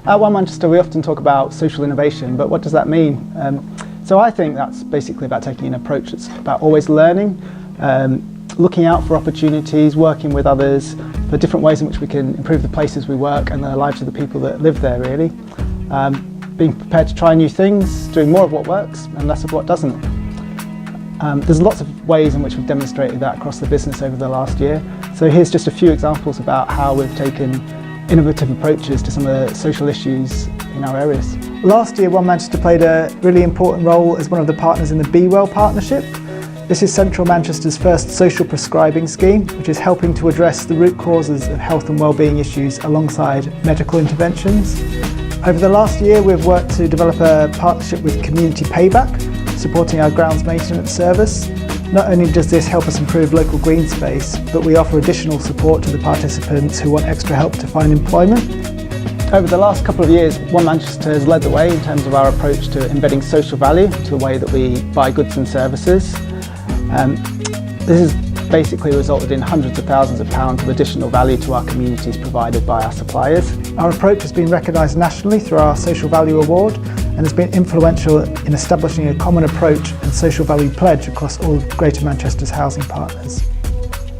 At One Manchester we often talk about social innovation, but what does that mean? So I think that's basically about taking an approach that's about always learning, looking out for opportunities, working with others for different ways in which we can improve the places we work and the lives of the people that live there really. Being prepared to try new things, doing more of what works and less of what doesn't. There's lots of ways in which we've demonstrated that across the business over the last year. So here's just a few examples about how we've taken innovative approaches to some of the social issues in our areas. Last year, One Manchester played a really important role as one of the partners in the Be Well partnership. This is Central Manchester's first social prescribing scheme, which is helping to address the root causes of health and wellbeing issues alongside medical interventions. Over the last year, we've worked to develop a partnership with Community Payback, supporting our grounds maintenance service. Not only does this help us improve local green space, but we offer additional support to the participants who want extra help to find employment. Over the last couple of years, One Manchester has led the way in terms of our approach to embedding social value to the way that we buy goods and services. This has basically resulted in hundreds of thousands of pounds of additional value to our communities provided by our suppliers. Our approach has been recognised nationally through our Social Value Award and has been influential in establishing a common approach and social value pledge across all of Greater Manchester's housing partners.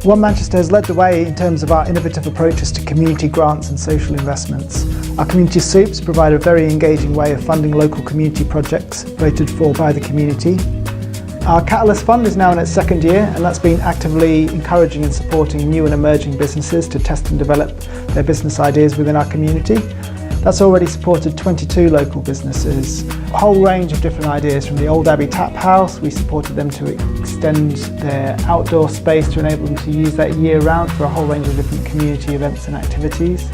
One Manchester has led the way in terms of our innovative approaches to community grants and social investments. Our community soups provide a very engaging way of funding local community projects voted for by the community. Our Catalyst Fund is now in its second year, and that's been actively encouraging and supporting new and emerging businesses to test and develop their business ideas within our community. That's already supported 22 local businesses. A whole range of different ideas, from the Old Abbey Tap House, we supported them to extend their outdoor space to enable them to use that year round for a whole range of different community events and activities.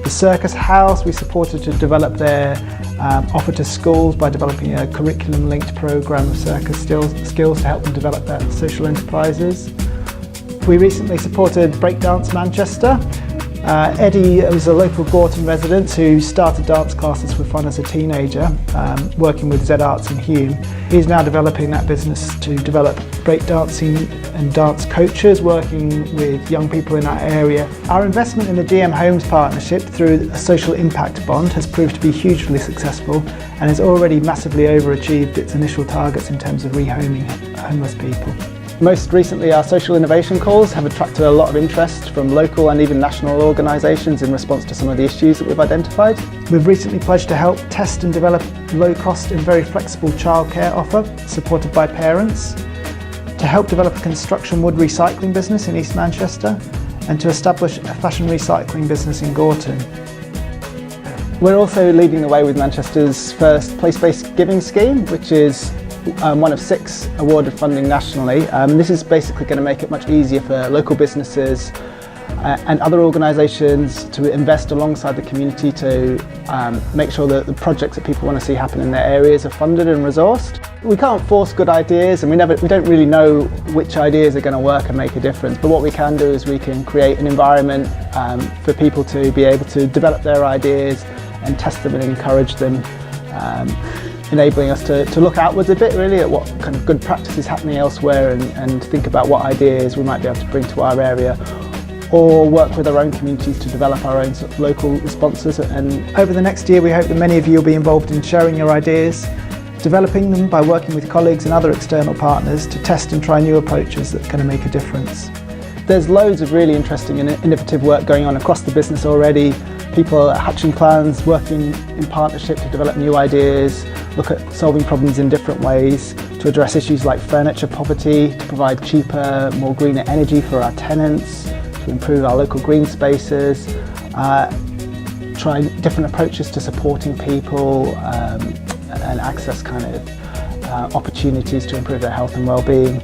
The Circus House, we supported to develop their offer to schools by developing a curriculum-linked programme of circus skills to help them develop their social enterprises. We recently supported Breakdance Manchester. Eddie was a local Gorton resident who started dance classes for fun as a teenager, working with Z Arts in Hume. He's now developing that business to develop breakdancing and dance coaches, working with young people in that area. Our investment in the GM Homes partnership through a social impact bond has proved to be hugely successful and has already massively overachieved its initial targets in terms of rehoming homeless people. Most recently, our social innovation calls have attracted a lot of interest from local and even national organisations in response to some of the issues that we've identified. We've recently pledged to help test and develop a low-cost and very flexible childcare offer supported by parents, to help develop a construction wood recycling business in East Manchester, and to establish a fashion recycling business in Gorton. We're also leading the way with Manchester's first place-based giving scheme, which is one of 6 awarded funding nationally. This is basically going to make it much easier for local businesses and other organisations to invest alongside the community to make sure that the projects that people want to see happen in their areas are funded and resourced. We can't force good ideas, and we don't really know which ideas are going to work and make a difference, but what we can do is we can create an environment for people to be able to develop their ideas and test them and encourage them, enabling us to look outwards a bit really at what kind of good practice is happening elsewhere and think about what ideas we might be able to bring to our area, or work with our own communities to develop our own sort of local responses. And over the next year we hope that many of you will be involved in sharing your ideas, developing them by working with colleagues and other external partners to test and try new approaches that are going to make a difference. There's loads of really interesting and innovative work going on across the business already. People are hatching plans, working in partnership to develop new ideas, look at solving problems in different ways, to address issues like furniture poverty, to provide cheaper, more greener energy for our tenants, to improve our local green spaces, try different approaches to supporting people and access kind of opportunities to improve their health and well-being.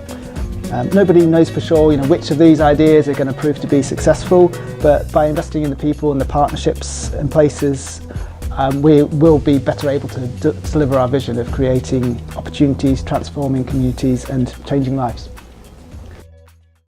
Nobody knows for sure, which of these ideas are going to prove to be successful, but by investing in the people and the partnerships and places, we will be better able to deliver our vision of creating opportunities, transforming communities and changing lives.